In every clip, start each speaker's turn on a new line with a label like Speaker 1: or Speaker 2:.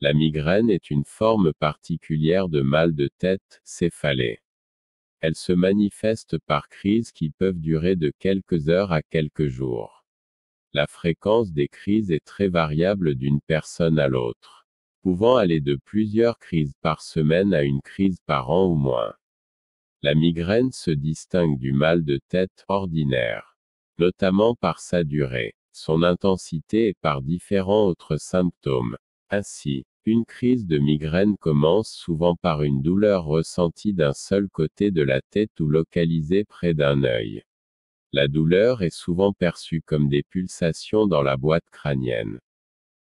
Speaker 1: La migraine est une forme particulière de mal de tête, céphalée. Elle se manifeste par crises qui peuvent durer de quelques heures à quelques jours. La fréquence des crises est très variable d'une personne à l'autre, pouvant aller de plusieurs crises par semaine à une crise par an ou moins. La migraine se distingue du mal de tête ordinaire, notamment par sa durée, son intensité et par différents autres symptômes. Ainsi, une crise de migraine commence souvent par une douleur ressentie d'un seul côté de la tête ou localisée près d'un œil. La douleur est souvent perçue comme des pulsations dans la boîte crânienne.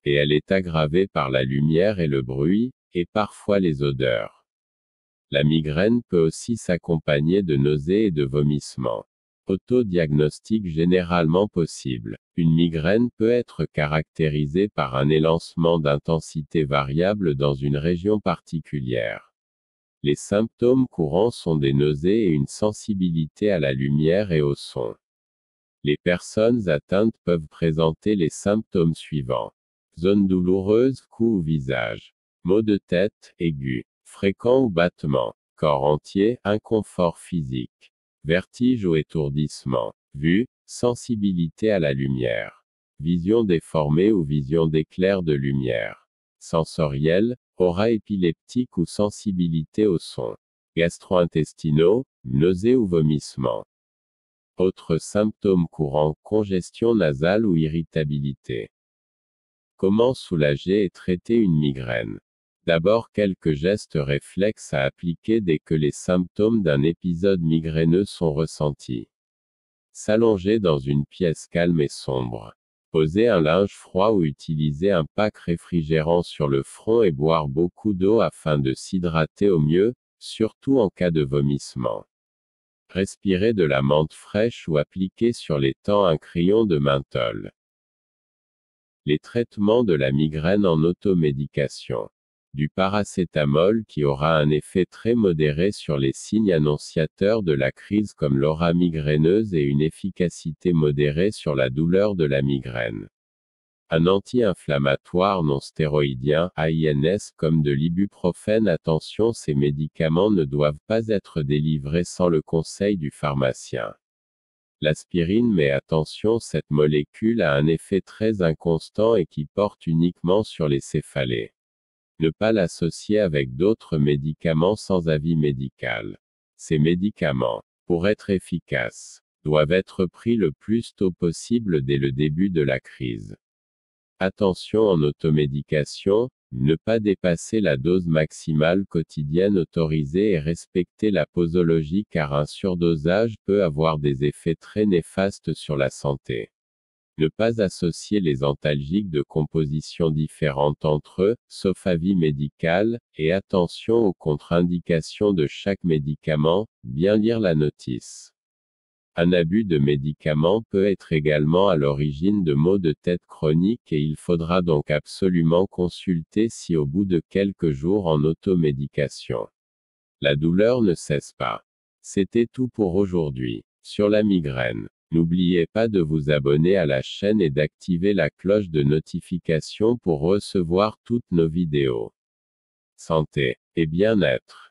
Speaker 1: Et elle est aggravée par la lumière et le bruit, et parfois les odeurs. La migraine peut aussi s'accompagner de nausées et de vomissements. Autodiagnostic généralement possible. Une migraine peut être caractérisée par un élancement d'intensité variable dans une région particulière. Les symptômes courants sont des nausées et une sensibilité à la lumière et au son. Les personnes atteintes peuvent présenter les symptômes suivants. Zone douloureuse, cou ou visage. Maux de tête, aigus, fréquents ou battements. Corps entier, inconfort physique. Vertige ou étourdissement. Vue, sensibilité à la lumière. Vision déformée ou vision d'éclairs de lumière. Sensoriel, aura épileptique ou sensibilité au son. Gastro-intestinaux, nausées ou vomissements. Autres symptômes courants, congestion nasale ou irritabilité. Comment soulager et traiter une migraine? D'abord quelques gestes réflexes à appliquer dès que les symptômes d'un épisode migraineux sont ressentis. S'allonger dans une pièce calme et sombre. Poser un linge froid ou utiliser un pack réfrigérant sur le front et boire beaucoup d'eau afin de s'hydrater au mieux, surtout en cas de vomissement. Respirer de la menthe fraîche ou appliquer sur les tempes un crayon de menthol. Les traitements de la migraine en automédication. Du paracétamol qui aura un effet très modéré sur les signes annonciateurs de la crise comme l'aura migraineuse et une efficacité modérée sur la douleur de la migraine. Un anti-inflammatoire non stéroïdien, AINS, comme de l'ibuprofène. Attention, ces médicaments ne doivent pas être délivrés sans le conseil du pharmacien. L'aspirine, mais attention, cette molécule a un effet très inconstant et qui porte uniquement sur les céphalées. Ne pas l'associer avec d'autres médicaments sans avis médical. Ces médicaments, pour être efficaces, doivent être pris le plus tôt possible dès le début de la crise. Attention en automédication, ne pas dépasser la dose maximale quotidienne autorisée et respecter la posologie car un surdosage peut avoir des effets très néfastes sur la santé. Ne pas associer les antalgiques de compositions différentes entre eux, sauf avis médical, et attention aux contre-indications de chaque médicament, bien lire la notice. Un abus de médicaments peut être également à l'origine de maux de tête chroniques et il faudra donc absolument consulter si au bout de quelques jours en automédication, la douleur ne cesse pas. C'était tout pour aujourd'hui, sur la migraine. N'oubliez pas de vous abonner à la chaîne et d'activer la cloche de notification pour recevoir toutes nos vidéos. Santé et bien-être.